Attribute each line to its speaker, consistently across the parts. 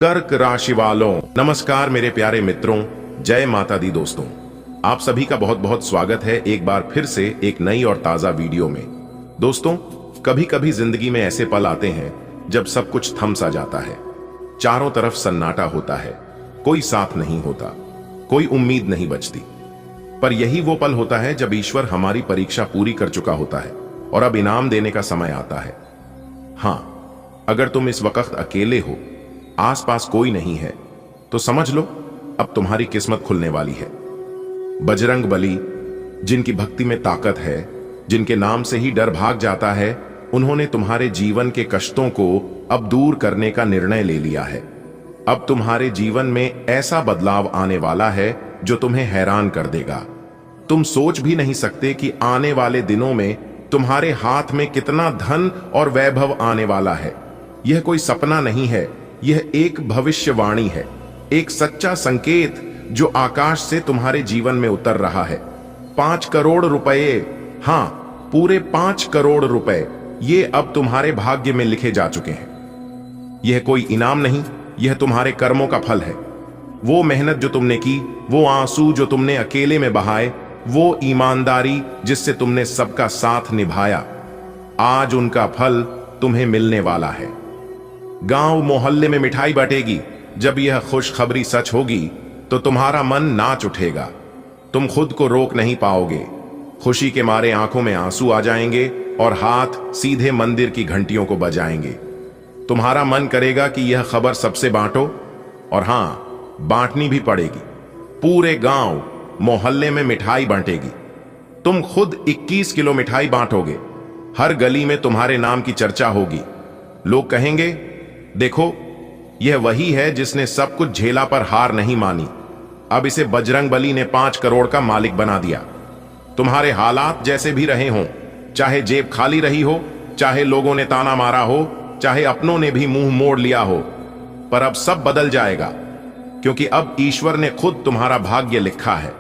Speaker 1: कर्क राशि वालों, नमस्कार मेरे प्यारे मित्रों। जय माता दी दोस्तों, आप सभी का बहुत बहुत स्वागत है एक बार फिर से एक नई और ताजा वीडियो में। दोस्तों, कभी कभी जिंदगी में ऐसे पल आते हैं जब सब कुछ थम सा जाता है। चारों तरफ सन्नाटा होता है, कोई साथ नहीं होता, कोई उम्मीद नहीं बचती। पर यही वो पल होता है जब ईश्वर हमारी परीक्षा पूरी कर चुका होता है और अब इनाम देने का समय आता है। हाँ, अगर तुम इस वक्त अकेले हो, आसपास कोई नहीं है, तो समझ लो अब तुम्हारी किस्मत खुलने वाली है। बजरंग बली, जिनकी भक्ति में ताकत है, जिनके नाम से ही डर भाग जाता है, उन्होंने तुम्हारे जीवन के कष्टों को अब दूर करने का निर्णय ले लिया है। अब तुम्हारे जीवन में ऐसा बदलाव आने वाला है जो तुम्हें हैरान कर देगा। तुम सोच भी नहीं सकते कि आने वाले दिनों में तुम्हारे हाथ में कितना धन और वैभव आने वाला है। यह कोई सपना नहीं है, यह एक भविष्यवाणी है, एक सच्चा संकेत जो आकाश से तुम्हारे जीवन में उतर रहा है। 5 करोड़ रुपए, हां, पूरे 5 करोड़ रुपए, ये अब तुम्हारे भाग्य में लिखे जा चुके हैं। यह कोई इनाम नहीं, यह तुम्हारे कर्मों का फल है। वो मेहनत जो तुमने की, वो आंसू जो तुमने अकेले में बहाए, वो ईमानदारी जिससे तुमने सबका साथ निभाया, आज उनका फल तुम्हें मिलने वाला है। गांव मोहल्ले में मिठाई बटेगी। जब यह खुशखबरी सच होगी तो तुम्हारा मन नाच उठेगा। तुम खुद को रोक नहीं पाओगे। खुशी के मारे आंखों में आंसू आ जाएंगे और हाथ सीधे मंदिर की घंटियों को बजाएंगे। तुम्हारा मन करेगा कि यह खबर सबसे बांटो, और हां, बांटनी भी पड़ेगी। पूरे गांव मोहल्ले में मिठाई बांटेगी। तुम खुद 21 किलो मिठाई बांटोगे। हर गली में तुम्हारे नाम की चर्चा होगी। लोग कहेंगे, देखो, यह वही है जिसने सब कुछ झेला पर हार नहीं मानी। अब इसे बजरंग बली ने 5 करोड़ का मालिक बना दिया। तुम्हारे हालात जैसे भी रहे हों, चाहे जेब खाली रही हो, चाहे लोगों ने ताना मारा हो, चाहे अपनों ने भी मुंह मोड़ लिया हो, पर अब सब बदल जाएगा, क्योंकि अब ईश्वर ने खुद तुम्हारा भाग्य लिखा है।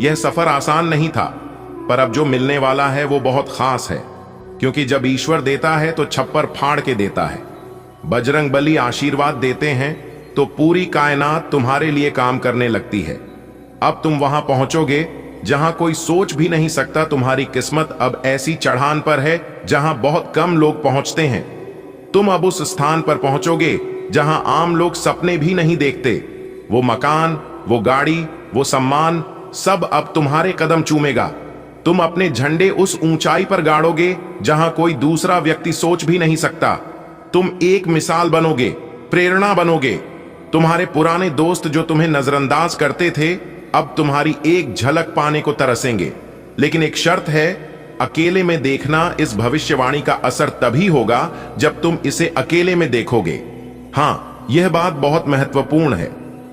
Speaker 1: यह सफर आसान नहीं था, पर अब जो मिलने वाला है वो बहुत खास है, क्योंकि जब ईश्वर देता है तो छप्पर फाड़ के देता है। बजरंग बली आशीर्वाद देते हैं तो पूरी कायनात तुम्हारे लिए काम करने लगती है। अब तुम वहां पहुंचोगे जहां कोई सोच भी नहीं सकता। तुम्हारी किस्मत अब ऐसी चढ़ान पर है जहां बहुत कम लोग पहुंचते हैं। तुम अब उस स्थान पर पहुंचोगे जहां आम लोग सपने भी नहीं देखते। वो मकान, वो गाड़ी, वो सम्मान, सब अब तुम्हारे कदम चूमेगा। तुम अपने झंडे उस ऊंचाई पर गाड़ोगे जहां कोई दूसरा व्यक्ति सोच भी नहीं सकता। तुम एक मिसाल बनोगे, प्रेरणा बनोगे। तुम्हारे पुराने दोस्त जो तुम्हें नजरअंदाज करते थे, अब तुम्हारी एक झलक पाने को तरसेंगे। लेकिन एक शर्त है, अकेले में देखना। इस भविष्यवाणी का असर तभी होगा जब तुम इसे अकेले में देखोगे। हां, यह बात बहुत महत्वपूर्ण है।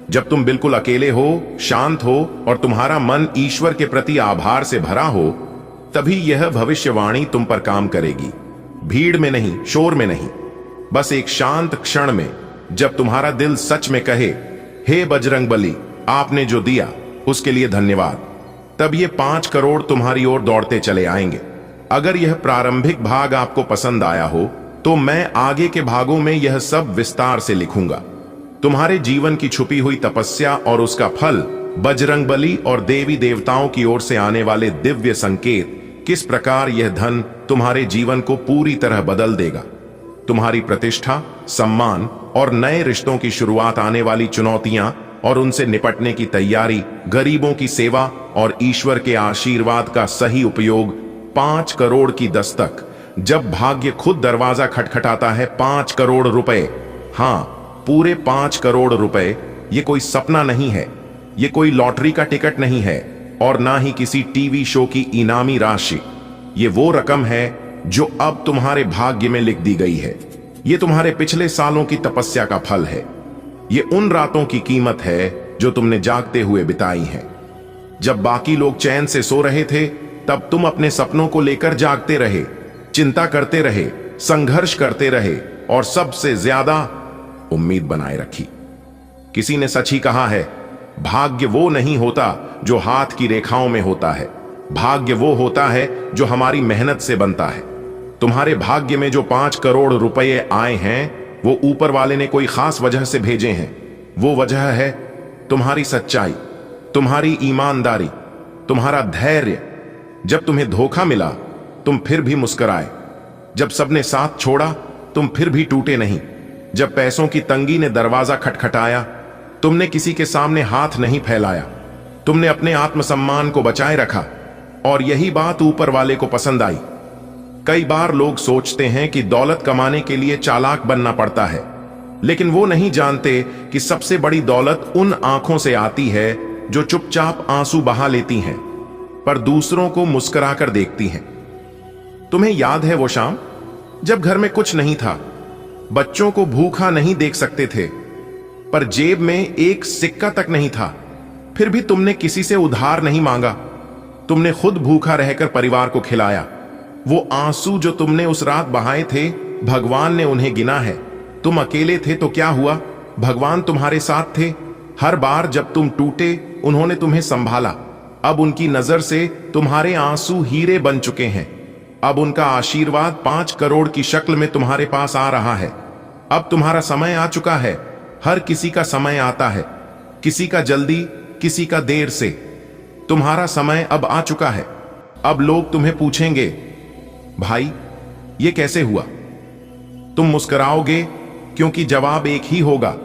Speaker 1: जब तुम बिल्कुल अकेले हो, शांत हो और तुम्हारा मन ईश्वर के प्रति आभार से भरा हो, तभी यह भविष्यवाणी तुम पर काम करेगी। भीड़ में नहीं, शोर में नहीं, बस एक शांत क्षण में, जब तुम्हारा दिल सच में कहे, हे बजरंग बली, आपने जो दिया उसके लिए धन्यवाद, तब ये 5 करोड़ तुम्हारी ओर दौड़ते चले आएंगे। अगर यह प्रारंभिक भाग आपको पसंद आया हो तो मैं आगे के भागों में यह सब विस्तार से लिखूंगा। तुम्हारे जीवन की छुपी हुई तपस्या और उसका फल, बजरंग बली और देवी देवताओं की ओर से आने वाले दिव्य संकेत, किस प्रकार यह धन तुम्हारे जीवन को पूरी तरह बदल देगा। तुम्हारी प्रतिष्ठा, सम्मान और नए रिश्तों की शुरुआत, आने वाली चुनौतियां और उनसे निपटने की तैयारी, गरीबों की सेवा और ईश्वर के आशीर्वाद का सही उपयोग। 5 करोड़ की दस्तक, जब भाग्य खुद दरवाजा खटखटाता है। 5 करोड़ रुपए, हां, पूरे 5 करोड़ रुपए। ये कोई सपना नहीं है, ये कोई लॉटरी का टिकट नहीं है, और ना ही किसी टीवी शो की इनामी राशि। ये वो रकम है जो अब तुम्हारे भाग्य में लिख दी गई है। ये तुम्हारे पिछले सालों की तपस्या का फल है। ये उन रातों की कीमत है जो तुमने जागते हुए बिताई हैं। जब बाकी लोग चैन से सो रहे थे, तब तुम अपने सपनों को लेकर जागते रहे, चिंता करते रहे, संघर्ष करते रहे और सबसे ज्यादा उम्मीद बनाए रखी। किसी ने सच ही कहा है, भाग्य वो नहीं होता जो हाथ की रेखाओं में होता है, भाग्य वो होता है जो हमारी मेहनत से बनता है। तुम्हारे भाग्य में जो 5 करोड़ रुपए आए हैं, वो ऊपर वाले ने कोई खास वजह से भेजे हैं। वो वजह है तुम्हारी सच्चाई, तुम्हारी ईमानदारी, तुम्हारा धैर्य। जब तुम्हें धोखा मिला तुम फिर भी मुस्कुराए। जब सबने साथ छोड़ा तुम फिर भी टूटे नहीं। जब पैसों की तंगी ने दरवाजा खटखटाया तुमने किसी के सामने हाथ नहीं फैलाया। तुमने अपने आत्मसम्मान को बचाए रखा और यही बात ऊपर वाले को पसंद आई। कई बार लोग सोचते हैं कि दौलत कमाने के लिए चालाक बनना पड़ता है, लेकिन वो नहीं जानते कि सबसे बड़ी दौलत उन आंखों से आती है जो चुपचाप आंसू बहा लेती हैं पर दूसरों को मुस्कुराकर देखती हैं। तुम्हें याद है वो शाम जब घर में कुछ नहीं था, बच्चों को भूखा नहीं देख सकते थे, पर जेब में एक सिक्का तक नहीं था, फिर भी तुमने किसी से उधार नहीं मांगा। तुमने खुद भूखा रहकर परिवार को खिलाया। वो आंसू जो तुमने उस रात बहाए थे भगवान ने उन्हें गिना है। तुम अकेले थे तो क्या हुआ, भगवान तुम्हारे साथ थे। हर बार जब तुम टूटे उन्होंने तुम्हें संभाला। अब उनकी नजर से तुम्हारे आंसू हीरे बन चुके हैं। अब उनका आशीर्वाद 5 करोड़ की शक्ल में तुम्हारे पास आ रहा है। अब तुम्हारा समय आ चुका है। हर किसी का समय आता है, किसी का जल्दी, किसी का देर से। तुम्हारा समय अब आ चुका है। अब लोग तुम्हें पूछेंगे, भाई ये कैसे हुआ? तुम मुस्कुराओगे क्योंकि जवाब एक ही होगा,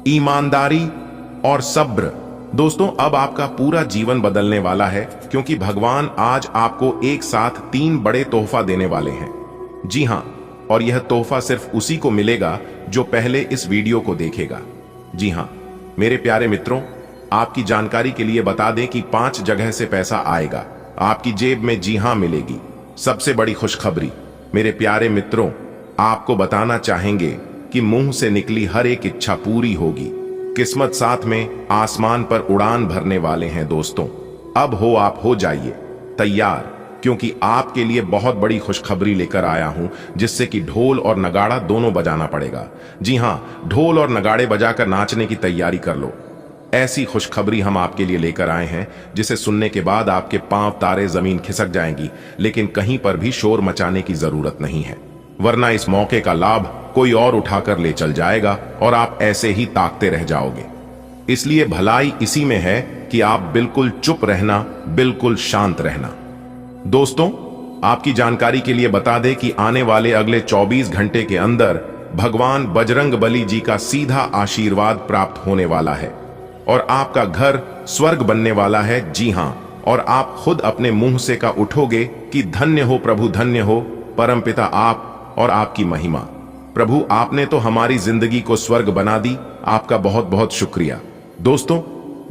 Speaker 1: ईमानदारी और सब्र। दोस्तों, अब आपका पूरा जीवन बदलने वाला है क्योंकि भगवान आज आपको एक साथ 3 बड़े तोहफा देने वाले हैं। जी हां, और यह तोहफा सिर्फ उसी को मिलेगा जो पहले इस वीडियो को देखेगा। जी हां मेरे प्यारे मित्रों, आपकी जानकारी के लिए बता दें कि 5 जगह से पैसा आएगा आपकी जेब में। जी हां मिलेगी। सबसे बड़ी खुशखबरी मेरे प्यारे मित्रों, आपको बताना चाहेंगे कि मुंह से निकली हर एक इच्छा पूरी होगी। किस्मत साथ में आसमान पर उड़ान भरने वाले हैं। दोस्तों, अब आप हो जाइए तैयार, क्योंकि आपके लिए बहुत बड़ी खुशखबरी लेकर आया हूं, जिससे कि ढोल और नगाड़ा दोनों बजाना पड़ेगा। जी हां, ढोल और नगाड़े बजाकर नाचने की तैयारी कर लो। ऐसी खुशखबरी हम आपके लिए लेकर आए हैं जिसे सुनने के बाद आपके पांव तारे जमीन खिसक जाएंगी, लेकिन कहीं पर भी शोर मचाने की जरूरत नहीं है, वरना इस मौके का लाभ कोई और उठाकर ले चल जाएगा और आप ऐसे ही ताकते रह जाओगे। इसलिए भलाई इसी में है कि आप बिल्कुल चुप रहना, बिल्कुल शांत रहना। दोस्तों, आपकी जानकारी के लिए बता दें कि आने वाले अगले 24 घंटे के अंदर भगवान बजरंग बली जी का सीधा आशीर्वाद प्राप्त होने वाला है और आपका घर स्वर्ग बनने वाला है। जी हां, और आप खुद अपने मुंह से का उठोगे कि धन्य हो प्रभु, धन्य हो परमपिता आप और आपकी महिमा। प्रभु, आपने तो हमारी जिंदगी को स्वर्ग बना दी, आपका बहुत बहुत शुक्रिया। दोस्तों,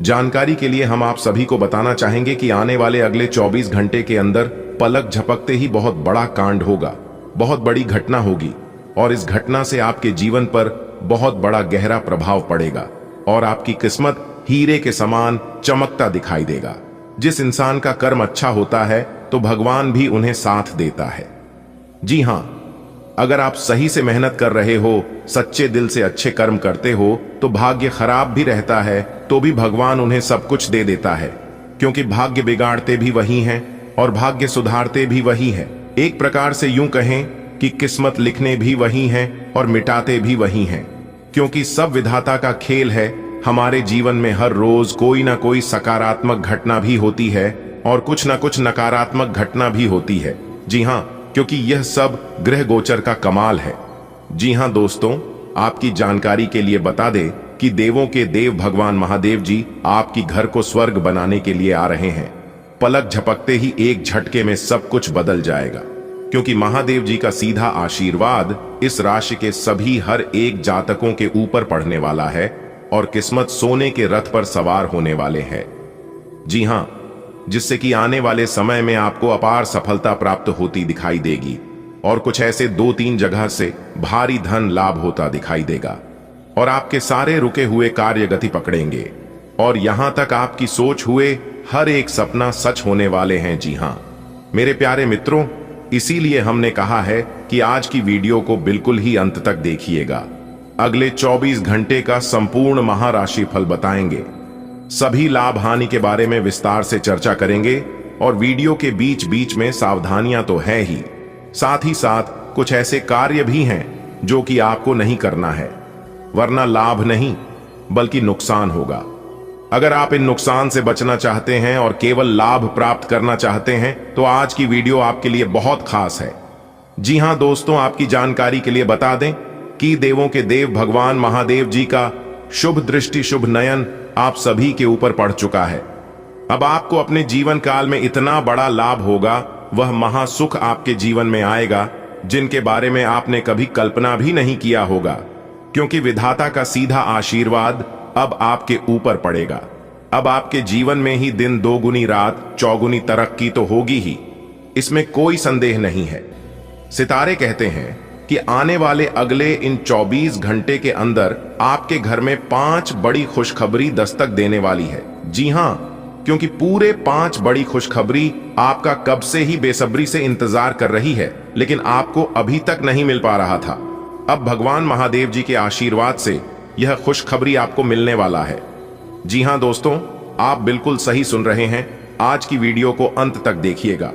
Speaker 1: जानकारी के लिए हम आप सभी को बताना चाहेंगे कि आने वाले अगले 24 घंटे के अंदर पलक झपकते ही बहुत बड़ा कांड होगा, बहुत बड़ी घटना होगी और इस घटना से आपके जीवन पर बहुत बड़ा गहरा प्रभाव पड़ेगा और आपकी किस्मत हीरे के समान चमकता दिखाई देगा। जिस इंसान का कर्म अच्छा होता है तो भगवान भी उन्हें साथ देता है। जी हां, अगर आप सही से मेहनत कर रहे हो, सच्चे दिल से अच्छे कर्म करते हो, तो भाग्य खराब भी रहता है तो भी भगवान उन्हें सब कुछ दे देता है, क्योंकि भाग्य बिगाड़ते भी वही हैं और भाग्य सुधारते भी वही है। एक प्रकार से यूं कहें कि किस्मत लिखने भी वही हैं और मिटाते भी वही हैं, क्योंकि सब विधाता का खेल है। हमारे जीवन में हर रोज कोई ना कोई सकारात्मक घटना भी होती है और कुछ ना कुछ नकारात्मक घटना भी होती है। जी हां, क्योंकि यह सब ग्रह गोचर का कमाल है। जी हां दोस्तों, आपकी जानकारी के लिए बता दें कि देवों के देव भगवान महादेव जी आपकी घर को स्वर्ग बनाने के लिए आ रहे हैं। पलक झपकते ही एक झटके में सब कुछ बदल जाएगा, क्योंकि महादेव जी का सीधा आशीर्वाद इस राशि के सभी हर एक जातकों के ऊपर पड़ने वाला है और किस्मत सोने के रथ पर सवार होने वाले हैं। जी हां, जिससे कि आने वाले समय में आपको अपार सफलता प्राप्त होती दिखाई देगी और कुछ ऐसे 2-3 जगह से भारी धन लाभ होता दिखाई देगा और आपके सारे रुके हुए कार्य गति पकड़ेंगे और यहां तक आपकी सोच हुए हर एक सपना सच होने वाले हैं। जी हां मेरे प्यारे मित्रों, इसीलिए हमने कहा है कि आज की वीडियो को बिल्कुल ही अंत तक देखिएगा। अगले 24 घंटे का संपूर्ण महाराशि फल बताएंगे, सभी लाभ हानि के बारे में विस्तार से चर्चा करेंगे और वीडियो के बीच बीच में सावधानियां तो है ही, साथ ही साथ कुछ ऐसे कार्य भी हैं जो कि आपको नहीं करना है, वरना लाभ नहीं बल्कि नुकसान होगा। अगर आप इन नुकसान से बचना चाहते हैं और केवल लाभ प्राप्त करना चाहते हैं तो आज की वीडियो आपके लिए बहुत खास है। जी हां दोस्तों, आपकी जानकारी के लिए बता दें कि देवों के देव भगवान महादेव जी का शुभ दृष्टि शुभ नयन आप सभी के ऊपर पड़ चुका है। अब आपको अपने जीवन काल में इतना बड़ा लाभ होगा, वह महासुख आपके जीवन में आएगा जिनके बारे में आपने कभी कल्पना भी नहीं किया होगा, क्योंकि विधाता का सीधा आशीर्वाद अब आपके ऊपर पड़ेगा। अब आपके जीवन में ही दिन दोगुनी रात चौगुनी तरक्की तो होगी ही, इसमें कोई संदेह नहीं है। सितारे कहते हैं कि आने वाले अगले इन 24 घंटे के अंदर आपके घर में 5 बड़ी खुशखबरी दस्तक देने वाली है। जी हां, क्योंकि पूरे 5 बड़ी खुशखबरी आपका कब से ही बेसब्री से इंतजार कर रही है, लेकिन आपको अभी तक नहीं मिल पा रहा था। अब भगवान महादेव जी के आशीर्वाद से यह खुशखबरी आपको मिलने वाला है। जी हां दोस्तों, आप बिल्कुल सही सुन रहे हैं। आज की वीडियो को अंत तक देखिएगा।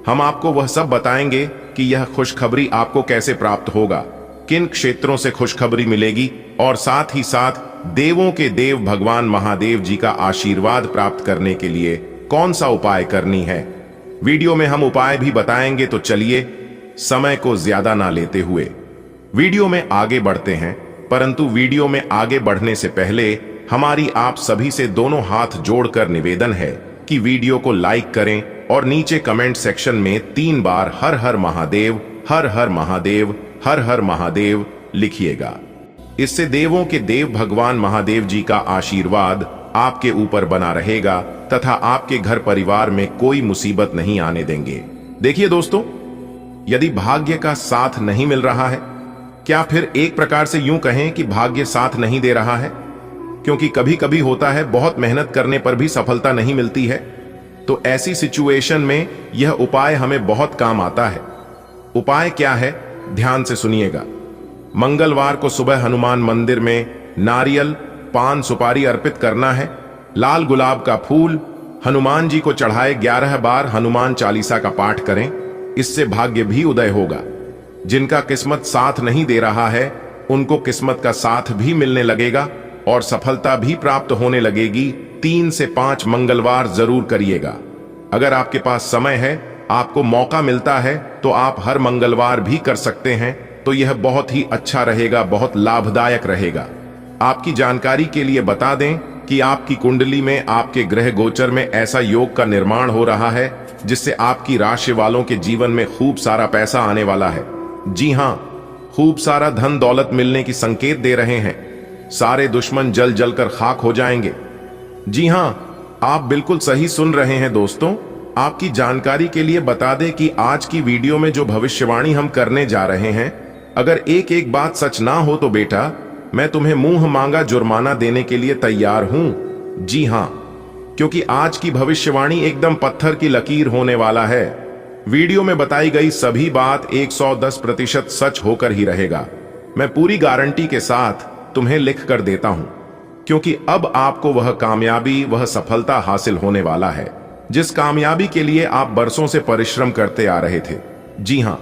Speaker 1: हम आपको वह सब बताएंगे कि यह खुशखबरी आपको कैसे प्राप्त होगा, किन क्षेत्रों से खुशखबरी मिलेगी और साथ ही साथ देवों के देव भगवान महादेव जी का आशीर्वाद प्राप्त करने के लिए कौन सा उपाय करनी है। वीडियो में हम उपाय भी बताएंगे, तो चलिए समय को ज्यादा ना लेते हुए वीडियो में आगे बढ़ते हैं। परंतु वीडियो में आगे बढ़ने से पहले हमारी आप सभी से दोनों हाथ जोड़कर निवेदन है कि वीडियो को लाइक करें और नीचे कमेंट सेक्शन में 3 बार हर हर महादेव, हर हर महादेव, हर हर महादेव लिखिएगा। इससे देवों के देव भगवान महादेव जी का आशीर्वाद आपके ऊपर बना रहेगा तथा आपके घर परिवार में कोई मुसीबत नहीं आने देंगे। देखिए दोस्तों, यदि भाग्य का साथ नहीं मिल रहा है, क्या फिर एक प्रकार से यूं कहें कि भाग्य साथ नहीं दे रहा है, क्योंकि कभी कभी होता है बहुत मेहनत करने पर भी सफलता नहीं मिलती है, तो ऐसी सिचुएशन में यह उपाय हमें बहुत काम आता है। उपाय क्या है, ध्यान से सुनिएगा। मंगलवार को सुबह हनुमान मंदिर में नारियल, पान, सुपारी अर्पित करना है। लाल गुलाब का फूल हनुमान जी को चढ़ाए 11 बार हनुमान चालीसा का पाठ करें, इससे भाग्य भी उदय होगा। जिनका किस्मत साथ नहीं दे रहा है उनको किस्मत का साथ भी मिलने लगेगा और सफलता भी प्राप्त होने लगेगी। 3 से 5 मंगलवार जरूर करिएगा। अगर आपके पास समय है, आपको मौका मिलता है, तो आप हर मंगलवार भी कर सकते हैं, तो यह बहुत ही अच्छा रहेगा, बहुत लाभदायक रहेगा। आपकी जानकारी के लिए बता दें कि आपकी कुंडली में आपके ग्रह गोचर में ऐसा योग का निर्माण हो रहा है जिससे आपकी राशि वालों के जीवन में खूब सारा पैसा आने वाला है। जी हां, खूब सारा धन दौलत मिलने की संकेत दे रहे हैं। सारे दुश्मन जल जल कर खाक हो जाएंगे। जी हां, आप बिल्कुल सही सुन रहे हैं दोस्तों। आपकी जानकारी के लिए बता दें कि आज की वीडियो में जो भविष्यवाणी हम करने जा रहे हैं, अगर एक एक बात सच ना हो तो बेटा मैं तुम्हें मुंह मांगा जुर्माना देने के लिए तैयार हूं। जी हां, क्योंकि आज की भविष्यवाणी एकदम पत्थर की लकीर होने वाला है। वीडियो में बताई गई सभी बात 110% सच होकर ही रहेगा। मैं पूरी गारंटी के साथ तुम्हें लिख कर देता हूं, क्योंकि अब आपको वह कामयाबी, वह सफलता हासिल होने वाला है जिस कामयाबी के लिए आप बरसों से परिश्रम करते आ रहे थे। जी हां,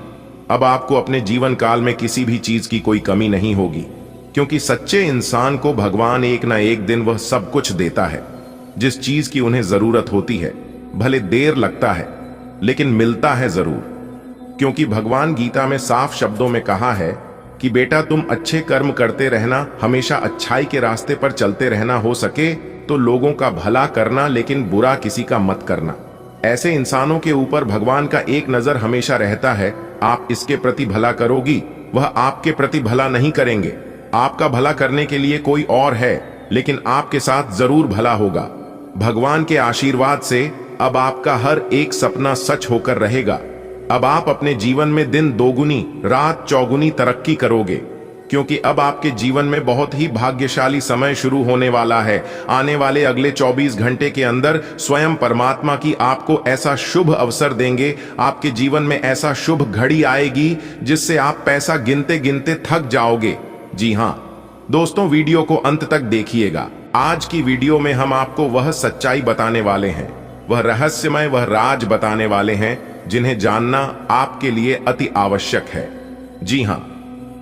Speaker 1: अब आपको अपने जीवन काल में किसी भी चीज की कोई कमी नहीं होगी, क्योंकि सच्चे इंसान को भगवान एक ना एक दिन वह सब कुछ देता है जिस चीज की उन्हें जरूरत होती है। भले देर लगता है लेकिन मिलता है जरूर, क्योंकि भगवान गीता में साफ शब्दों में कहा है कि बेटा तुम अच्छे कर्म करते रहना, हमेशा अच्छाई के रास्ते पर चलते रहना, हो सके तो लोगों का भला करना, लेकिन बुरा किसी का मत करना। ऐसे इंसानों के ऊपर भगवान का एक नजर हमेशा रहता है। आप इसके प्रति भला करोगी, वह आपके प्रति भला नहीं करेंगे। आपका भला करने के लिए कोई और है, लेकिन आपके साथ जरूर भला होगा। भगवान के आशीर्वाद से अब आपका हर एक सपना सच होकर रहेगा। अब आप अपने जीवन में दिन दोगुनी रात चौगुनी तरक्की करोगे, क्योंकि अब आपके जीवन में बहुत ही भाग्यशाली समय शुरू होने वाला है। आने वाले अगले 24 घंटे के अंदर स्वयं परमात्मा की आपको ऐसा शुभ अवसर देंगे, आपके जीवन में ऐसा शुभ घड़ी आएगी जिससे आप पैसा गिनते गिनते थक जाओगे। जी हां दोस्तों, वीडियो को अंत तक देखिएगा। आज की वीडियो में हम आपको वह सच्चाई बताने वाले हैं, वह रहस्यमय, वह राज बताने वाले हैं जिन्हें जानना आपके लिए अति आवश्यक है। जी हां,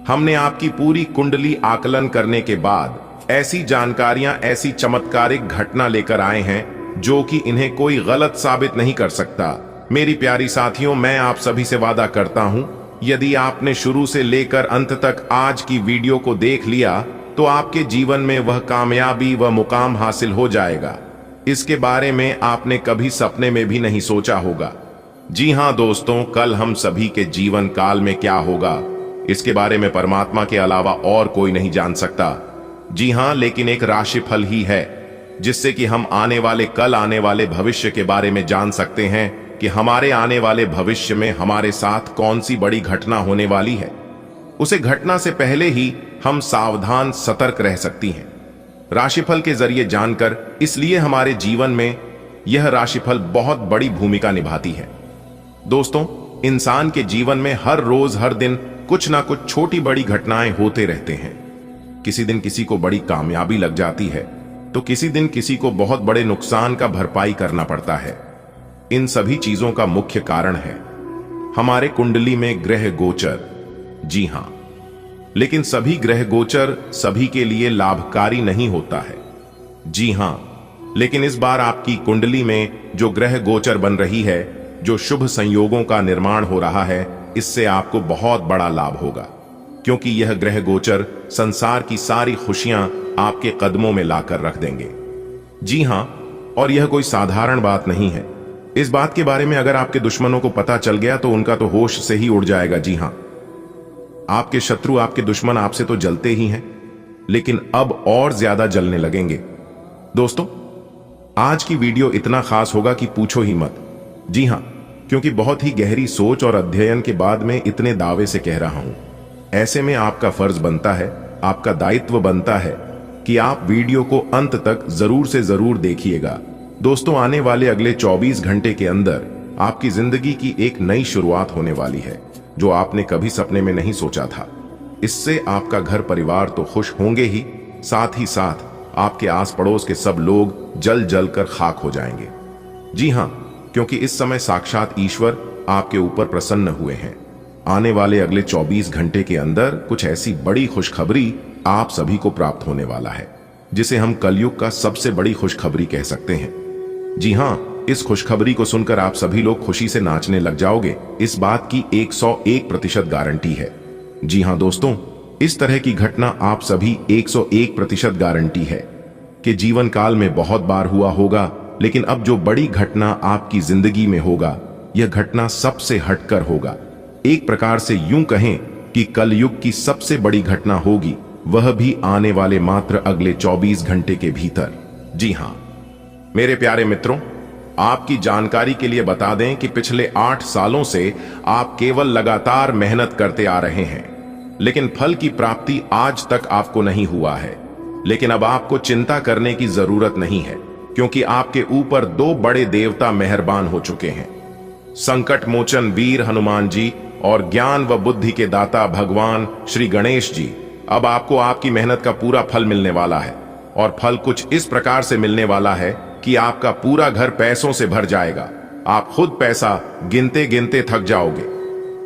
Speaker 1: हमने आपकी पूरी कुंडली आकलन करने के बाद ऐसी जानकारियां, ऐसी चमत्कारिक घटना लेकर आए हैं जो कि इन्हें कोई गलत साबित नहीं कर सकता। मेरी प्यारी साथियों, मैं आप सभी से वादा करता हूं, यदि आपने शुरू से लेकर अंत तक आज की वीडियो को देख लिया तो आपके जीवन में वह कामयाबी, वह मुकाम हासिल हो जाएगा इसके बारे में आपने कभी सपने में भी नहीं सोचा होगा। जी हां दोस्तों, कल हम सभी के जीवन काल में क्या होगा इसके बारे में परमात्मा के अलावा और कोई नहीं जान सकता। जी हां, लेकिन एक राशिफल ही है जिससे कि हम आने वाले कल, आने वाले भविष्य के बारे में जान सकते हैं कि हमारे आने वाले भविष्य में हमारे साथ कौन सी बड़ी घटना होने वाली है। उसे घटना से पहले ही हम सावधान, सतर्क रह सकती हैं राशिफल के जरिए जानकर। इसलिए हमारे जीवन में यह राशिफल बहुत बड़ी भूमिका निभाती है। दोस्तों, इंसान के जीवन में हर रोज, हर दिन कुछ ना कुछ छोटी बड़ी घटनाएं होते रहते हैं। किसी दिन किसी को बड़ी कामयाबी लग जाती है तो किसी दिन किसी को बहुत बड़े नुकसान का भरपाई करना पड़ता है। इन सभी चीजों का मुख्य कारण है हमारे कुंडली में ग्रह गोचर। जी हां, लेकिन सभी ग्रह गोचर सभी के लिए लाभकारी नहीं होता है। जी हां, लेकिन इस बार आपकी कुंडली में जो ग्रह गोचर बन रही है, जो शुभ संयोगों का निर्माण हो रहा है, इससे आपको बहुत बड़ा लाभ होगा, क्योंकि यह ग्रह गोचर संसार की सारी खुशियां आपके कदमों में लाकर रख देंगे। जी हां, और यह कोई साधारण बात नहीं है। इस बात के बारे में अगर आपके दुश्मनों को पता चल गया तो उनका तो होश से ही उड़ जाएगा। जी हां, आपके शत्रु, आपके दुश्मन आपसे तो जलते ही हैं, लेकिन अब और ज्यादा जलने लगेंगे। दोस्तों, आज की वीडियो इतना खास होगा कि पूछो ही मत। जी हां, क्योंकि बहुत ही गहरी सोच और अध्ययन के बाद में इतने दावे से कह रहा हूं। ऐसे में आपका फर्ज बनता है, आपका दायित्व बनता है कि आप वीडियो को अंत तक जरूर से जरूर देखिएगा। दोस्तों, आने वाले अगले 24 घंटे के अंदर आपकी जिंदगी की एक नई शुरुआत होने वाली है जो आपने कभी सपने में नहीं सोचा था। इससे आपका घर परिवार तो खुश होंगे ही, साथ ही साथ आपके आस पड़ोस के सब लोग जल जल कर खाक हो जाएंगे। जी हां, क्योंकि इस समय साक्षात ईश्वर आपके ऊपर प्रसन्न हुए हैं। आने वाले अगले 24 घंटे के अंदर कुछ ऐसी बड़ी खुशखबरी आप सभी को प्राप्त होने वाला है जिसे हम कलयुग का सबसे बड़ी खुशखबरी कह सकते हैं। जी हां, इस खुशखबरी को सुनकर आप सभी लोग खुशी से नाचने लग जाओगे, इस बात की 101% गारंटी है। जी हां दोस्तों, इस तरह की घटना आप सभी 101% गारंटी है कि जीवन काल में बहुत बार हुआ होगा, लेकिन अब जो बड़ी घटना आपकी जिंदगी में होगा, यह घटना सबसे हटकर होगा। एक प्रकार से यूं कहें कि कलयुग की सबसे बड़ी घटना होगी, वह भी आने वाले मात्र अगले 24 घंटे के भीतर। जी हां मेरे प्यारे मित्रों, आपकी जानकारी के लिए बता दें कि पिछले 8 सालों से आप केवल लगातार मेहनत करते आ रहे हैं, लेकिन फल की प्राप्ति आज तक आपको नहीं हुआ है। लेकिन अब आपको चिंता करने की जरूरत नहीं है, क्योंकि आपके ऊपर 2 बड़े देवता मेहरबान हो चुके हैं। संकट मोचन वीर हनुमान जी और ज्ञान व बुद्धि के दाता भगवान श्री गणेश जी। अब आपको आपकी मेहनत का पूरा फल मिलने वाला है, और फल कुछ इस प्रकार से मिलने वाला है कि आपका पूरा घर पैसों से भर जाएगा। आप खुद पैसा गिनते गिनते थक जाओगे।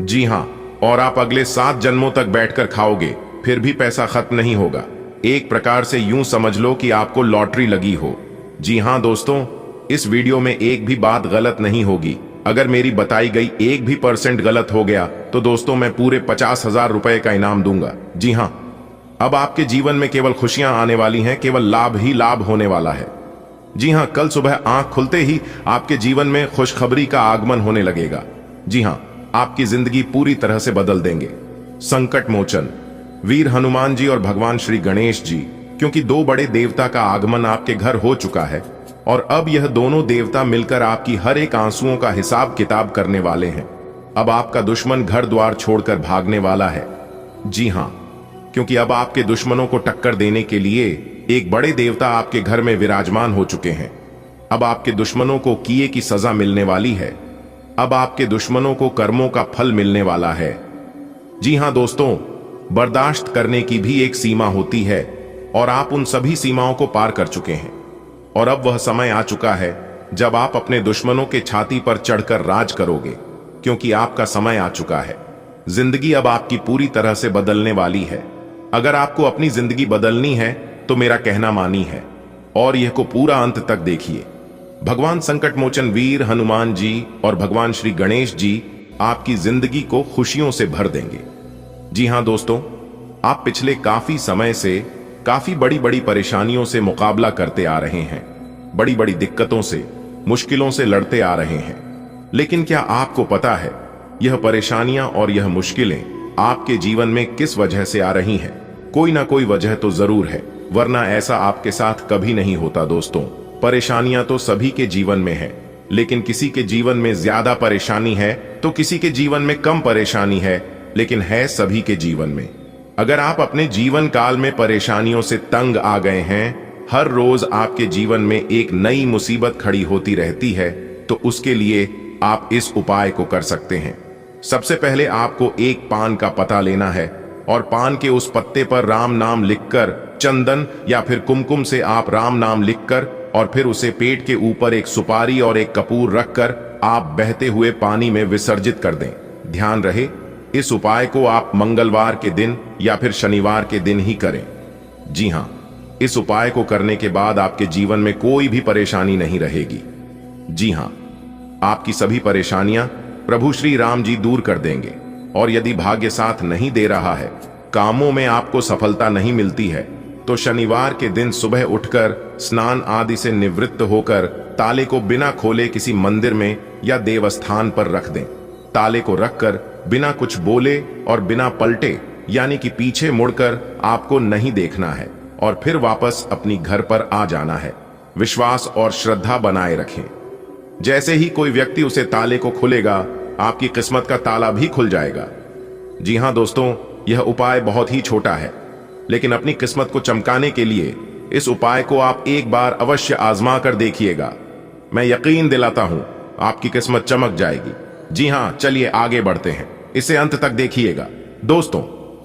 Speaker 1: जी हां, और आप अगले 7 जन्मों तक बैठकर खाओगे, फिर भी पैसा खत्म नहीं होगा। एक प्रकार से यूं समझ लो कि आपको लॉटरी लगी हो। जी हां दोस्तों, इस वीडियो में एक भी बात गलत नहीं होगी। अगर मेरी बताई गई 1% भी गलत हो गया तो दोस्तों मैं पूरे 50,000 रुपए का इनाम दूंगा। जी हां, अब आपके जीवन में केवल खुशियां आने वाली हैं, केवल लाभ ही लाभ होने वाला है। जी हां, कल सुबह आंख खुलते ही आपके जीवन में खुशखबरी का आगमन होने लगेगा। जी हां, आपकी जिंदगी पूरी तरह से बदल देंगे। संकट मोचन वीर हनुमान जी और भगवान श्री गणेश जी, क्योंकि 2 बड़े देवता का आगमन आपके घर हो चुका है, और अब यह दोनों देवता मिलकर आपकी हर एक आंसुओं का हिसाब किताब करने वाले हैं। अब आपका दुश्मन घर द्वार छोड़कर भागने वाला है। जी हां, क्योंकि अब आपके दुश्मनों को टक्कर देने के लिए एक बड़े देवता आपके घर में विराजमान हो चुके हैं। अब आपके दुश्मनों को किए की सजा मिलने वाली है। अब आपके दुश्मनों को कर्मों का फल मिलने वाला है। जी हां दोस्तों, बर्दाश्त करने की भी एक सीमा होती है, और आप उन सभी सीमाओं को पार कर चुके हैं। और अब वह समय आ चुका है जब आप अपने दुश्मनों के छाती पर चढ़कर राज करोगे, क्योंकि आपका समय आ चुका है। जिंदगी अब आपकी पूरी तरह से बदलने वाली है। अगर आपको अपनी जिंदगी बदलनी है तो मेरा कहना मानी है और यह को पूरा अंत तक देखिए। भगवान संकट मोचन वीर हनुमान जी और भगवान श्री गणेश जी आपकी जिंदगी को खुशियों से भर देंगे। जी हां दोस्तों, आप पिछले काफी समय से काफी बड़ी बड़ी परेशानियों से मुकाबला करते आ रहे हैं, बड़ी बड़ी दिक्कतों से, मुश्किलों से लड़ते आ रहे हैं। लेकिन क्या आपको पता है यह परेशानियां और यह मुश्किलें आपके जीवन में किस वजह से आ रही हैं? कोई ना कोई वजह तो जरूर है, वरना ऐसा आपके साथ कभी नहीं होता। दोस्तों, परेशानियां तो सभी के जीवन में है, लेकिन किसी के जीवन में ज्यादा परेशानी है तो किसी के जीवन में कम परेशानी है, लेकिन है सभी के जीवन में। अगर आप अपने जीवन काल में परेशानियों से तंग आ गए हैं, हर रोज आपके जीवन में एक नई मुसीबत खड़ी होती रहती है, तो उसके लिए आप इस उपाय को कर सकते हैं। सबसे पहले आपको एक पान का पता लेना है और पान के उस पत्ते पर राम नाम लिखकर, चंदन या फिर कुमकुम से आप राम नाम लिखकर और फिर उसे पेट के ऊपर एक सुपारी और एक कपूर रखकर आप बहते हुए पानी में विसर्जित कर दें। ध्यान रहे, इस उपाय को आप मंगलवार के दिन या फिर शनिवार के दिन ही करें। जी हां, इस उपाय को करने के बाद आपके जीवन में कोई भी परेशानी नहीं रहेगी। जी हां, आपकी सभी परेशानियां प्रभु श्री राम जी दूर कर देंगे। और यदि भाग्य साथ नहीं दे रहा है, कामों में आपको सफलता नहीं मिलती है, तो शनिवार के दिन सुबह उठकर स्नान आदि से निवृत्त होकर ताले को बिना खोले किसी मंदिर में या देवस्थान पर रख दें। ताले को रखकर बिना कुछ बोले और बिना पलटे, यानी कि पीछे मुड़कर आपको नहीं देखना है और फिर वापस अपनी घर पर आ जाना है। विश्वास और श्रद्धा बनाए रखें। जैसे ही कोई व्यक्ति उसे ताले को खोलेगा, आपकी किस्मत का ताला भी खुल जाएगा। जी हां दोस्तों, यह उपाय बहुत ही छोटा है, लेकिन अपनी किस्मत को चमकाने के लिए इस उपाय को आप एक बार अवश्य आजमा कर देखिएगा। मैं यकीन दिलाता हूं आपकी किस्मत चमक जाएगी। जी हां, चलिए आगे बढ़ते हैं, इसे अंत तक देखिएगा। दोस्तों,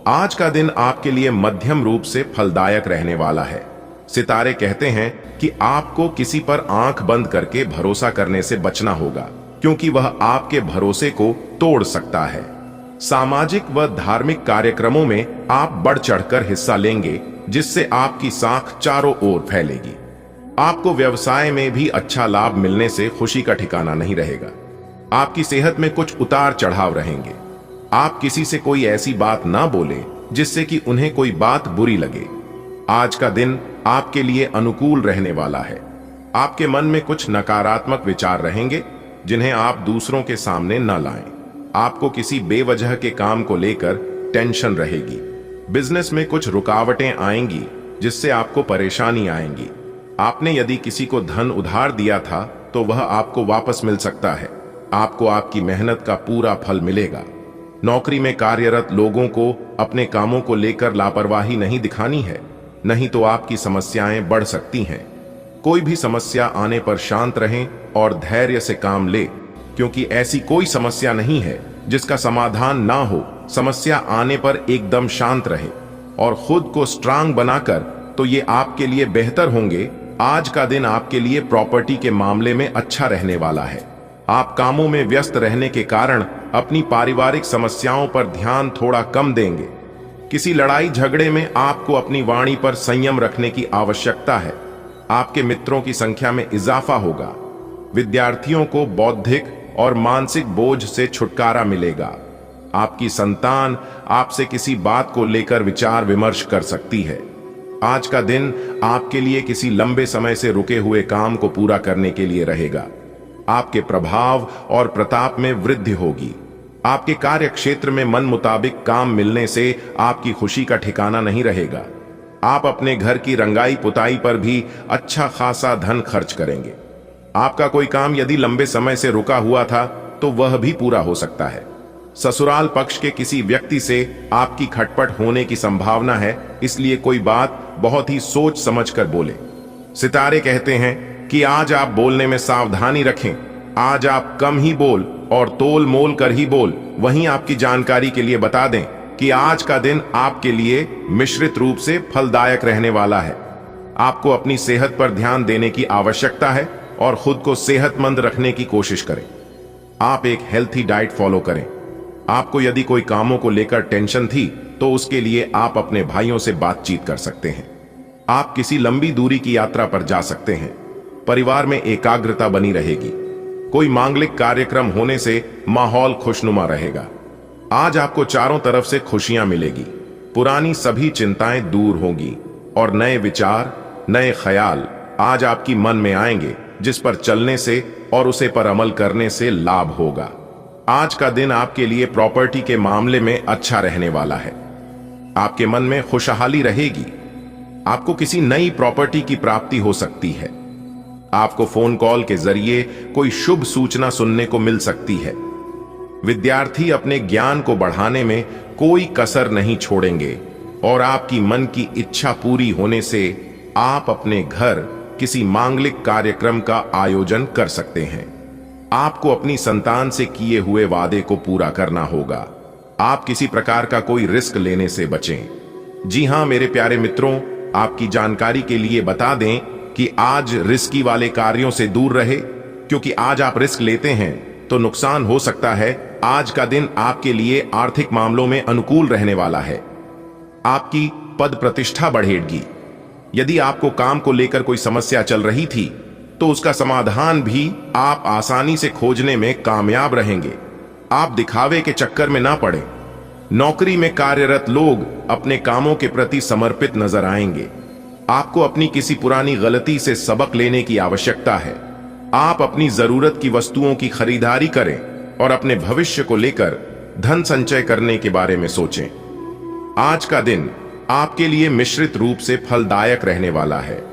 Speaker 1: आज का दिन आपके लिए मध्यम रूप से फलदायक रहने वाला है। सितारे कहते हैं कि आपको किसी पर आंख बंद करके भरोसा करने से बचना होगा, क्योंकि वह आपके भरोसे को तोड़ सकता है। सामाजिक व धार्मिक कार्यक्रमों में आप बढ़ चढ़कर हिस्सा लेंगे, जिससे आपकी साख चारों ओर फैलेगी। आपको व्यवसाय में भी अच्छा लाभ मिलने से खुशी का ठिकाना नहीं रहेगा। आपकी सेहत में कुछ उतार चढ़ाव रहेंगे। आप किसी से कोई ऐसी बात ना बोले जिससे कि उन्हें कोई बात बुरी लगे। आज का दिन आपके लिए अनुकूल रहने वाला है। आपके मन में कुछ नकारात्मक विचार रहेंगे, जिन्हें आप दूसरों के सामने न लाएं। आपको किसी बेवजह के काम को लेकर टेंशन रहेगी। बिजनेस में कुछ रुकावटें आएंगी, जिससे आपको परेशानी आएंगी। आपने यदि किसी को धन उधार दिया था, तो वह आपको वापस मिल सकता है। आपको आपकी मेहनत का पूरा फल मिलेगा। नौकरी में कार्यरत लोगों को अपने कामों को लेकर लापरवाही नहीं दिखानी है, नहीं तो आपकी समस्याएं बढ़ सकती हैं। कोई भी समस्या आने पर शांत रहें और धैर्य से काम ले, क्योंकि ऐसी कोई समस्या नहीं है जिसका समाधान ना हो। समस्या आने पर एकदम शांत रहे और खुद को स्ट्रांग बनाकर, तो ये आपके लिए बेहतर होंगे। आज का दिन आपके लिए प्रॉपर्टी के मामले में अच्छा रहने वाला है। आप कामों में व्यस्त रहने के कारण अपनी पारिवारिक समस्याओं पर ध्यान थोड़ा कम देंगे। किसी लड़ाई झगड़े में आपको अपनी वाणी पर संयम रखने की आवश्यकता है। आपके मित्रों की संख्या में इजाफा होगा। विद्यार्थियों को बौद्धिक और मानसिक बोझ से छुटकारा मिलेगा। आपकी संतान आपसे किसी बात को लेकर विचार विमर्श कर सकती है। आज का दिन आपके लिए किसी लंबे समय से रुके हुए काम को पूरा करने के लिए रहेगा। आपके प्रभाव और प्रताप में वृद्धि होगी। आपके कार्य क्षेत्र में मन मुताबिक काम मिलने से आपकी खुशी का ठिकाना नहीं रहेगा। आप अपने घर की रंगाई पुताई पर भी अच्छा खासा धन खर्च करेंगे। आपका कोई काम यदि लंबे समय से रुका हुआ था, तो वह भी पूरा हो सकता है। ससुराल पक्ष के किसी व्यक्ति से आपकी खटपट होने की संभावना है, इसलिए कोई बात बहुत ही सोच समझकर बोले। सितारे कहते हैं कि आज आप बोलने में सावधानी रखें। आज आप कम ही बोल और तोल मोल कर ही बोल। वहीं आपकी जानकारी के लिए बता दें कि आज का दिन आपके लिए मिश्रित रूप से फलदायक रहने वाला है। आपको अपनी सेहत पर ध्यान देने की आवश्यकता है और खुद को सेहतमंद रखने की कोशिश करें। आप एक हेल्थी डाइट फॉलो करें। आपको यदि कोई कामों को लेकर टेंशन थी तो उसके लिए आप अपने भाइयों से बातचीत कर सकते हैं। आप किसी लंबी दूरी की यात्रा पर जा सकते हैं। परिवार में एकाग्रता बनी रहेगी। कोई मांगलिक कार्यक्रम होने से माहौल खुशनुमा रहेगा। आज आपको चारों तरफ से खुशियां मिलेगी। पुरानी सभी चिंताएं दूर होंगी और नए विचार, नए ख्याल आज आपकी मन में आएंगे, जिस पर चलने से और उसे पर अमल करने से लाभ होगा। आज का दिन आपके लिए प्रॉपर्टी के मामले में अच्छा रहने वाला है। आपके मन में खुशहाली रहेगी। आपको किसी नई प्रॉपर्टी की प्राप्ति हो सकती है। आपको फोन कॉल के जरिए कोई शुभ सूचना सुनने को मिल सकती है। विद्यार्थी अपने ज्ञान को बढ़ाने में कोई कसर नहीं छोड़ेंगे और आपकी मन की इच्छा पूरी होने से आप अपने घर किसी मांगलिक कार्यक्रम का आयोजन कर सकते हैं। आपको अपनी संतान से किए हुए वादे को पूरा करना होगा। आप किसी प्रकार का कोई रिस्क लेने से बचें। जी हां मेरे प्यारे मित्रों, आपकी जानकारी के लिए बता दें कि आज रिस्की वाले कार्यों से दूर रहे, क्योंकि आज आप रिस्क लेते हैं तो नुकसान हो सकता है। आज का दिन आपके लिए आर्थिक मामलों में अनुकूल रहने वाला है। आपकी पद प्रतिष्ठा बढ़ेगी। यदि आपको काम को लेकर कोई समस्या चल रही थी तो उसका समाधान भी आप आसानी से खोजने में कामयाब रहेंगे। आप दिखावे के चक्कर में ना पड़े। नौकरी में कार्यरत लोग अपने कामों के प्रति समर्पित नजर आएंगे। आपको अपनी किसी पुरानी गलती से सबक लेने की आवश्यकता है। आप अपनी जरूरत की वस्तुओं की खरीदारी करें और अपने भविष्य को लेकर धन संचय करने के बारे में सोचें। आज का दिन आपके लिए मिश्रित रूप से फलदायक रहने वाला है।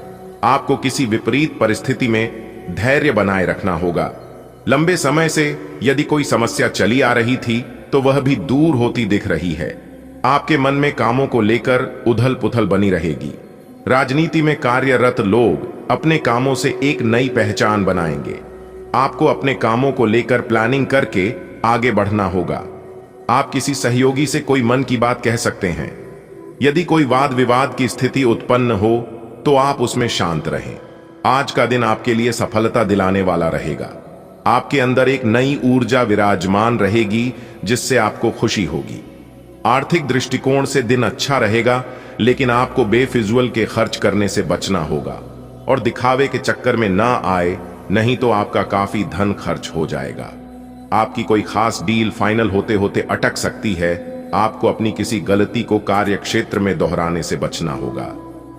Speaker 1: आपको किसी विपरीत परिस्थिति में धैर्य बनाए रखना होगा। लंबे समय से यदि कोई समस्या चली आ रही थी तो वह भी दूर होती दिख रही है। आपके मन में कामों को लेकर उथल पुथल बनी रहेगी। राजनीति में कार्यरत लोग अपने कामों से एक नई पहचान बनाएंगे। आपको अपने कामों को लेकर प्लानिंग करके आगे बढ़ना होगा। आप किसी सहयोगी से कोई मन की बात कह सकते हैं। यदि कोई वाद विवाद की स्थिति उत्पन्न हो तो आप उसमें शांत रहें। आज का दिन आपके लिए सफलता दिलाने वाला रहेगा। आपके अंदर एक नई ऊर्जा विराजमान रहेगी जिससे आपको खुशी होगी। आर्थिक दृष्टिकोण से दिन अच्छा रहेगा, लेकिन आपको बेफिजूल के खर्च करने से बचना होगा और दिखावे के चक्कर में ना आए, नहीं तो आपका काफी धन खर्च हो जाएगा। आपकी कोई खास डील फाइनल होते होते अटक सकती है। आपको अपनी किसी गलती को कार्य क्षेत्र में दोहराने से बचना होगा।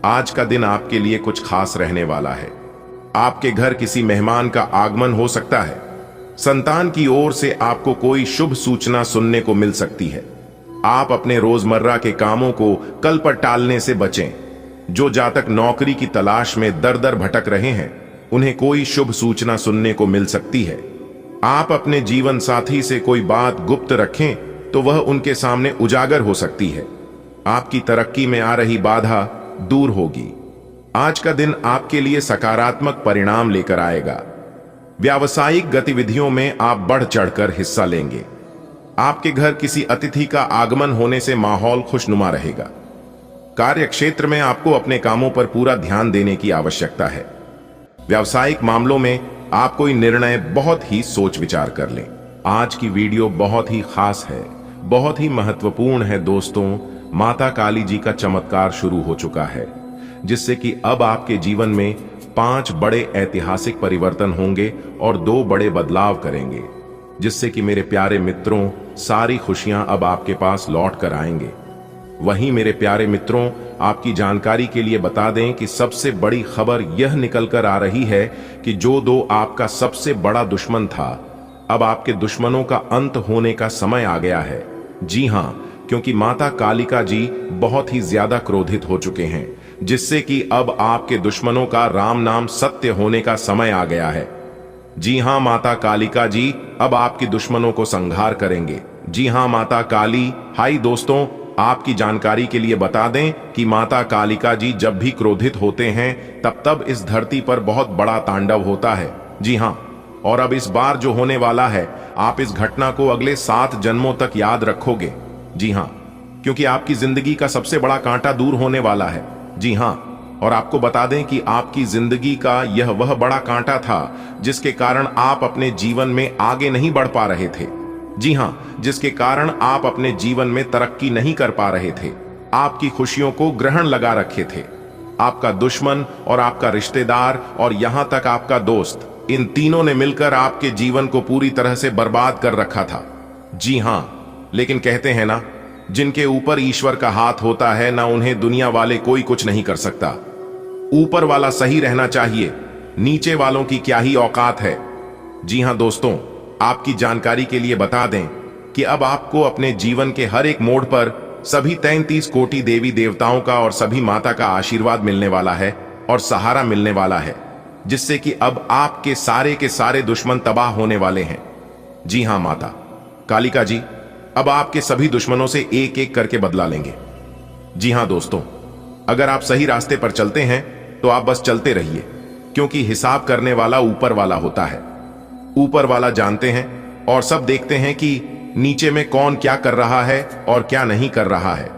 Speaker 1: आज का दिन आपके लिए कुछ खास रहने वाला है। आपके घर किसी मेहमान का आगमन हो सकता है। संतान की ओर से आपको कोई शुभ सूचना सुनने को मिल सकती है। आप अपने रोजमर्रा के कामों को कल पर टालने से बचें। जो जातक नौकरी की तलाश में दर दर भटक रहे हैं, उन्हें कोई शुभ सूचना सुनने को मिल सकती है। आप अपने जीवन साथी से कोई बात गुप्त रखें तो वह उनके सामने उजागर हो सकती है। आपकी तरक्की में आ रही बाधा दूर होगी। आज का दिन आपके लिए सकारात्मक परिणाम लेकर आएगा। व्यावसायिक गतिविधियों में आप बढ़ चढ़कर हिस्सा लेंगे। आपके घर किसी अतिथि का आगमन होने से माहौल खुशनुमा रहेगा। कार्य क्षेत्र में आपको अपने कामों पर पूरा ध्यान देने की आवश्यकता है। व्यावसायिक मामलों में आप कोई निर्णय बहुत ही सोच विचार कर लें। आज की वीडियो बहुत ही खास है, बहुत ही महत्वपूर्ण है दोस्तों। माता काली जी का चमत्कार शुरू हो चुका है, जिससे कि अब आपके जीवन में 5 बड़े ऐतिहासिक परिवर्तन होंगे और 2 बड़े बदलाव करेंगे, जिससे कि मेरे प्यारे मित्रों सारी खुशियां अब आपके पास लौट कर आएंगे। वहीं मेरे प्यारे मित्रों, आपकी जानकारी के लिए बता दें कि सबसे बड़ी खबर यह निकल कर आ रही है कि जो 2 आपका सबसे बड़ा दुश्मन था, अब आपके दुश्मनों का अंत होने का समय आ गया है। जी हां, क्योंकि माता कालिका जी बहुत ही ज्यादा क्रोधित हो चुके हैं, जिससे कि अब आपके दुश्मनों का राम नाम सत्य होने का समय आ गया है। जी हां, माता कालिका जी अब आपके दुश्मनों को संहार करेंगे। जी हां, माता काली। हाय दोस्तों, आपकी जानकारी के लिए बता दें कि माता कालिका जी जब भी क्रोधित होते हैं तब इस धरती पर बहुत बड़ा तांडव होता है। जी हां, और अब इस बार जो होने वाला है, आप इस घटना को अगले 7 जन्मों तक याद रखोगे। जी हां, क्योंकि आपकी जिंदगी का सबसे बड़ा कांटा दूर होने वाला है। जी हां, और आपको बता दें कि आपकी जिंदगी का यह वह बड़ा कांटा था जिसके कारण आप अपने जीवन में आगे नहीं बढ़ पा रहे थे। जी हां, जिसके कारण आप अपने जीवन में तरक्की नहीं कर पा रहे थे। आपकी खुशियों को ग्रहण लगा रखे थे। आपका दुश्मन और आपका रिश्तेदार और यहां तक आपका दोस्त, इन तीनों ने मिलकर आपके जीवन को पूरी तरह से बर्बाद कर रखा था। जी हां, लेकिन कहते हैं ना, जिनके ऊपर ईश्वर का हाथ होता है ना, उन्हें दुनिया वाले कोई कुछ नहीं कर सकता। ऊपर वाला सही रहना चाहिए, नीचे वालों की क्या ही औकात है। जी हां दोस्तों, आपकी जानकारी के लिए बता दें कि अब आपको अपने जीवन के हर एक मोड़ पर सभी 33 कोटि देवी देवताओं का और सभी माता का आशीर्वाद मिलने वाला है और सहारा मिलने वाला है, जिससे कि अब आपके सारे के सारे दुश्मन तबाह होने वाले हैं। जी हां माता कालिका जी अब आपके सभी दुश्मनों से एक एक करके बदला लेंगे। जी हां दोस्तों, अगर आप सही रास्ते पर चलते हैं तो आप बस चलते रहिए, क्योंकि हिसाब करने वाला ऊपर वाला होता है। ऊपर वाला जानते हैं और सब देखते हैं कि नीचे में कौन क्या कर रहा है और क्या नहीं कर रहा है।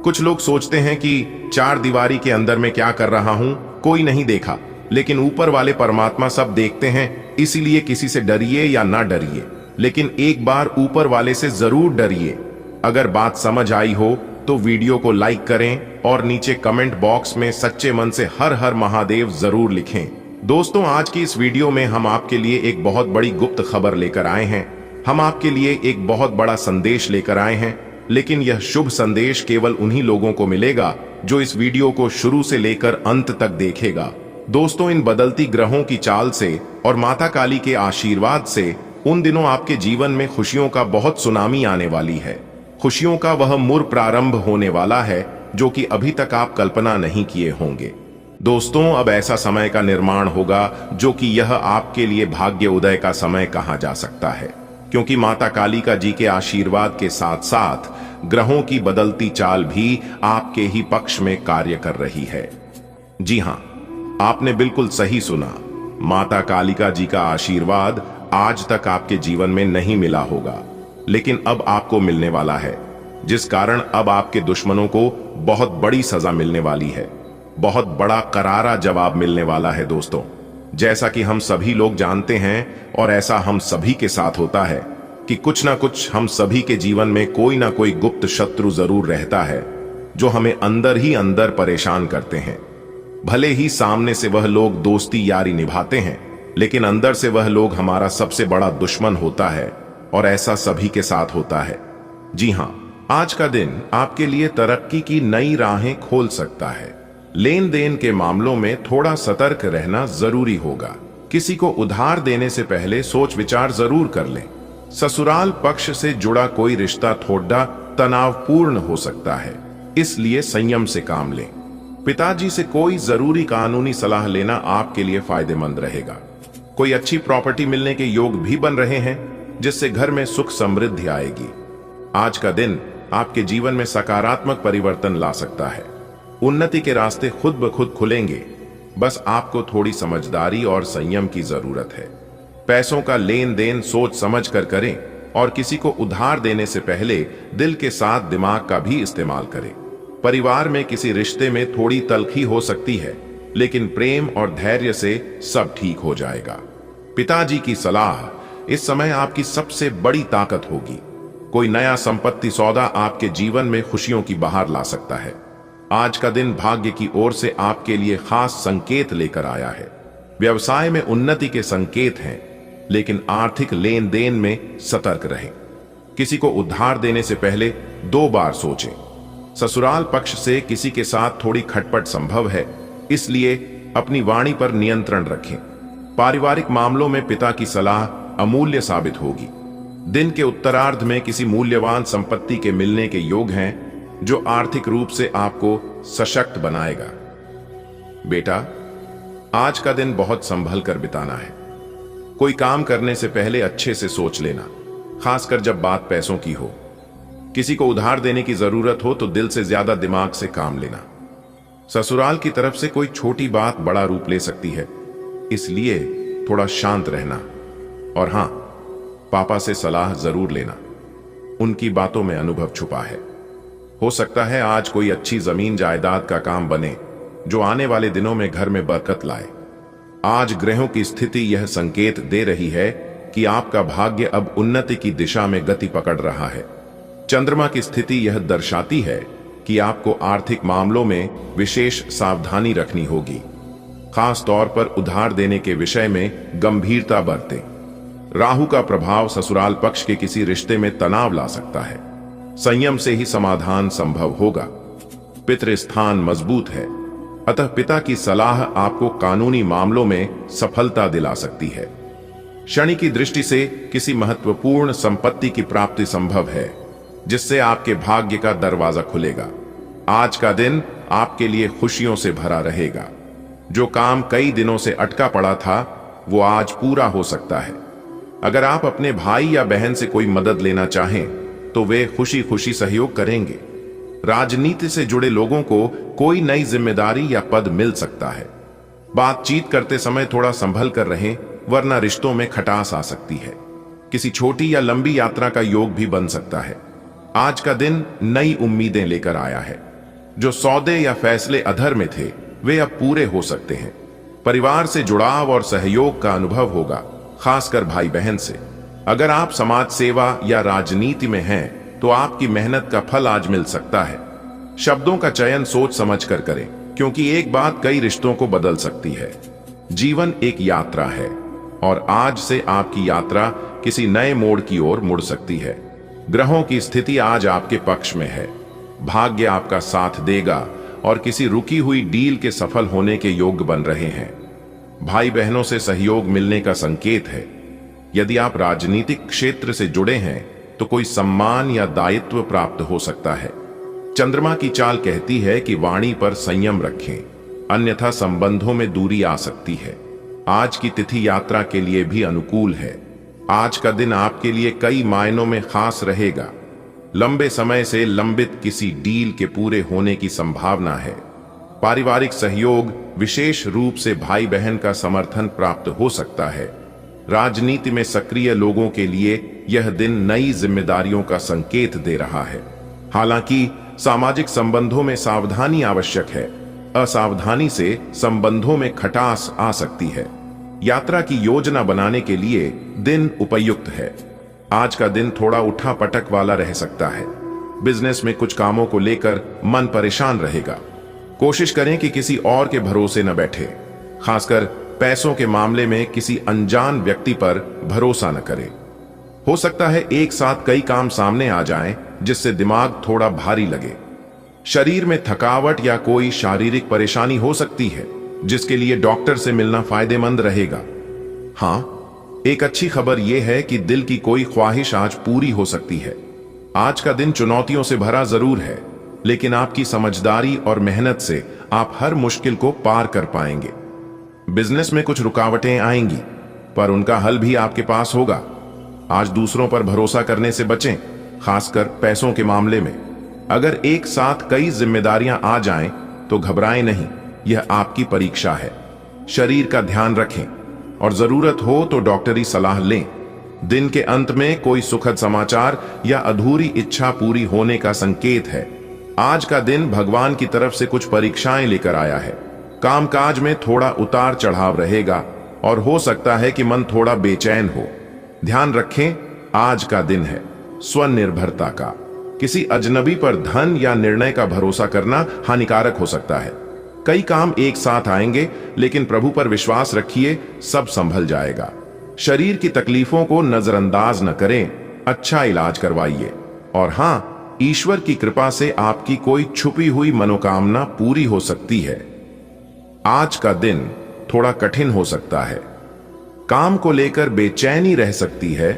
Speaker 1: कुछ लोग सोचते हैं कि चार दीवारी के अंदर में क्या कर रहा हूं कोई नहीं देखा, लेकिन ऊपर वाले परमात्मा सब देखते हैं। इसीलिए किसी से डरिए या ना डरिए, लेकिन एक बार ऊपर वाले से जरूर डरिए। अगर बात समझ आई हो तो वीडियो को लाइक करें और नीचे कमेंट बॉक्स में सच्चे मन से हर हर महादेव जरूर लिखें। दोस्तों, आज की इस वीडियो में हम आपके लिए एक बहुत बड़ी गुप्त खबर लेकर आए हैं। हम आपके लिए एक बहुत बड़ा संदेश लेकर आए हैं, लेकिन यह शुभ संदेश केवल उन्हीं लोगों को मिलेगा जो इस वीडियो को शुरू से लेकर अंत तक देखेगा। दोस्तों, इन बदलती ग्रहों की चाल से और माता काली के आशीर्वाद से उन दिनों आपके जीवन में खुशियों का बहुत सुनामी आने वाली है। खुशियों का वह मुड़ प्रारंभ होने वाला है जो कि अभी तक आप कल्पना नहीं किए होंगे। दोस्तों, अब ऐसा समय का निर्माण होगा जो कि यह आपके लिए भाग्य उदय का समय कहा जा सकता है, क्योंकि माता कालिका जी के आशीर्वाद के साथ साथ ग्रहों की बदलती चाल भी आपके ही पक्ष में कार्य कर रही है। जी हां, आपने बिल्कुल सही सुना। माता कालिका जी का आशीर्वाद आज तक आपके जीवन में नहीं मिला होगा, लेकिन अब आपको मिलने वाला है, जिस कारण अब आपके दुश्मनों को बहुत बड़ी सजा मिलने वाली है। बहुत बड़ा करारा जवाब मिलने वाला है। दोस्तों, जैसा कि हम सभी लोग जानते हैं और ऐसा हम सभी के साथ होता है कि कुछ ना कुछ हम सभी के जीवन में कोई ना कोई गुप्त शत्रु जरूर रहता है जो हमें अंदर ही अंदर परेशान करते हैं। भले ही सामने से वह लोग दोस्ती यारी निभाते हैं, लेकिन अंदर से वह लोग हमारा सबसे बड़ा दुश्मन होता है, और ऐसा सभी के साथ होता है। जी हां, आज का दिन आपके लिए तरक्की की नई राहें खोल सकता है। लेन देन के मामलों में थोड़ा सतर्क रहना जरूरी होगा। किसी को उधार देने से पहले सोच विचार जरूर कर लें। ससुराल पक्ष से जुड़ा कोई रिश्ता थोड़ा तनावपूर्ण हो सकता है, इसलिए संयम से काम लें। पिताजी से कोई जरूरी कानूनी सलाह लेना आपके लिए फायदेमंद रहेगा। कोई अच्छी प्रॉपर्टी मिलने के योग भी बन रहे हैं, जिससे घर में सुख समृद्धि आएगी। आज का दिन आपके जीवन में सकारात्मक परिवर्तन ला सकता है। उन्नति के रास्ते खुद ब खुद खुलेंगे, बस आपको थोड़ी समझदारी और संयम की जरूरत है। पैसों का लेन देन सोच समझ कर करें और किसी को उधार देने से पहले दिल के साथ दिमाग का भी इस्तेमाल करें। परिवार में किसी रिश्ते में थोड़ी तल्खी हो सकती है, लेकिन प्रेम और धैर्य से सब ठीक हो जाएगा। पिताजी की सलाह इस समय आपकी सबसे बड़ी ताकत होगी। कोई नया संपत्ति सौदा आपके जीवन में खुशियों की बहार ला सकता है। आज का दिन भाग्य की ओर से आपके लिए खास संकेत लेकर आया है। व्यवसाय में उन्नति के संकेत हैं, लेकिन आर्थिक लेन देन में सतर्क रहें। किसी को उधार देने से पहले 2 बार सोचें। ससुराल पक्ष से किसी के साथ थोड़ी खटपट संभव है, इसलिए अपनी वाणी पर नियंत्रण रखें। पारिवारिक मामलों में पिता की सलाह अमूल्य साबित होगी। दिन के उत्तरार्ध में किसी मूल्यवान संपत्ति के मिलने के योग हैं, जो आर्थिक रूप से आपको सशक्त बनाएगा। बेटा, आज का दिन बहुत संभल कर बिताना है। कोई काम करने से पहले अच्छे से सोच लेना, खासकर जब बात पैसों की हो। किसी को उधार देने की जरूरत हो तो दिल से ज्यादा दिमाग से काम लेना। ससुराल की तरफ से कोई छोटी बात बड़ा रूप ले सकती है, इसलिए थोड़ा शांत रहना। और हां, पापा से सलाह जरूर लेना, उनकी बातों में अनुभव छुपा है। हो सकता है आज कोई अच्छी जमीन जायदाद का काम बने, जो आने वाले दिनों में घर में बरकत लाए। आज ग्रहों की स्थिति यह संकेत दे रही है कि आपका भाग्य अब उन्नति की दिशा में गति पकड़ रहा है। चंद्रमा की स्थिति यह दर्शाती है कि आपको आर्थिक मामलों में विशेष सावधानी रखनी होगी। खास तौर पर उधार देने के विषय में गंभीरता बरतें। राहु का प्रभाव ससुराल पक्ष के किसी रिश्ते में तनाव ला सकता है। संयम से ही समाधान संभव होगा। पितृस्थान मजबूत है, अतः पिता की सलाह आपको कानूनी मामलों में सफलता दिला सकती है। शनि की दृष्टि से किसी महत्वपूर्ण संपत्ति की प्राप्ति संभव है, जिससे आपके भाग्य का दरवाजा खुलेगा। आज का दिन आपके लिए खुशियों से भरा रहेगा। जो काम कई दिनों से अटका पड़ा था, वो आज पूरा हो सकता है। अगर आप अपने भाई या बहन से कोई मदद लेना चाहें, तो वे खुशी खुशी सहयोग करेंगे। राजनीति से जुड़े लोगों को कोई नई जिम्मेदारी या पद मिल सकता है। बातचीत करते समय थोड़ा संभल कर रहें, वरना रिश्तों में खटास आ सकती है। किसी छोटी या लंबी यात्रा का योग भी बन सकता है। आज का दिन नई उम्मीदें लेकर आया है। जो सौदे या फैसले अधर में थे, वे अब पूरे हो सकते हैं। परिवार से जुड़ाव और सहयोग का अनुभव होगा, खासकर भाई बहन से। अगर आप समाज सेवा या राजनीति में हैं, तो आपकी मेहनत का फल आज मिल सकता है। शब्दों का चयन सोच समझ कर करें, क्योंकि एक बात कई रिश्तों को बदल सकती है। जीवन एक यात्रा है, और आज से आपकी यात्रा किसी नए मोड़ की ओर मुड़ सकती है। ग्रहों की स्थिति आज आपके पक्ष में है। भाग्य आपका साथ देगा और किसी रुकी हुई डील के सफल होने के योग्य बन रहे हैं। भाई बहनों से सहयोग मिलने का संकेत है। यदि आप राजनीतिक क्षेत्र से जुड़े हैं, तो कोई सम्मान या दायित्व प्राप्त हो सकता है। चंद्रमा की चाल कहती है कि वाणी पर संयम रखें, अन्यथा संबंधों में दूरी आ सकती है। आज की तिथि यात्रा के लिए भी अनुकूल है। आज का दिन आपके लिए कई मायनों में खास रहेगा। लंबे समय से लंबित किसी डील के पूरे होने की संभावना है। पारिवारिक सहयोग, विशेष रूप से भाई बहन का समर्थन प्राप्त हो सकता है। राजनीति में सक्रिय लोगों के लिए यह दिन नई जिम्मेदारियों का संकेत दे रहा है। हालांकि सामाजिक संबंधों में सावधानी आवश्यक है। असावधानी से संबंधों में खटास आ सकती है। यात्रा की योजना बनाने के लिए दिन उपयुक्त है। आज का दिन थोड़ा उठा पटक वाला रह सकता है। बिजनेस में कुछ कामों को लेकर मन परेशान रहेगा। कोशिश करें कि किसी और के भरोसे न बैठे। खासकर पैसों के मामले में किसी अनजान व्यक्ति पर भरोसा न करें। हो सकता है एक साथ कई काम सामने आ जाएं, जिससे दिमाग थोड़ा भारी लगे। शरीर में थकावट या कोई शारीरिक परेशानी हो सकती है, जिसके लिए डॉक्टर से मिलना फायदेमंद रहेगा। हाँ, एक अच्छी खबर यह है कि दिल की कोई ख्वाहिश आज पूरी हो सकती है। आज का दिन चुनौतियों से भरा जरूर है, लेकिन आपकी समझदारी और मेहनत से आप हर मुश्किल को पार कर पाएंगे। बिजनेस में कुछ रुकावटें आएंगी, पर उनका हल भी आपके पास होगा। आज दूसरों पर भरोसा करने से बचें, खासकर पैसों के मामले में। अगर एक साथ कई जिम्मेदारियां आ जाएं, तो घबराएं नहीं, यह आपकी परीक्षा है। शरीर का ध्यान रखें और जरूरत हो तो डॉक्टरी सलाह लें। दिन के अंत में कोई सुखद समाचार या अधूरी इच्छा पूरी होने का संकेत है। आज का दिन भगवान की तरफ से कुछ परीक्षाएं लेकर आया है। कामकाज में थोड़ा उतार चढ़ाव रहेगा और हो सकता है कि मन थोड़ा बेचैन हो। ध्यान रखें, आज का दिन है स्वनिर्भरता का। किसी अजनबी पर धन या निर्णय का भरोसा करना हानिकारक हो सकता है। कई काम एक साथ आएंगे, लेकिन प्रभु पर विश्वास रखिए, सब संभल जाएगा। शरीर की तकलीफों को नजरअंदाज न करें, अच्छा इलाज करवाइए। और हां, ईश्वर की कृपा से आपकी कोई छुपी हुई मनोकामना पूरी हो सकती है। आज का दिन थोड़ा कठिन हो सकता है। काम को लेकर बेचैनी रह सकती है,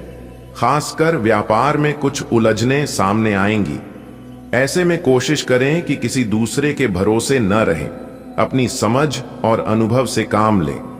Speaker 1: खासकर व्यापार में कुछ उलझनें सामने आएंगी। ऐसे में कोशिश करें कि किसी दूसरे के भरोसे न रहें। अपनी समझ और अनुभव से काम लें।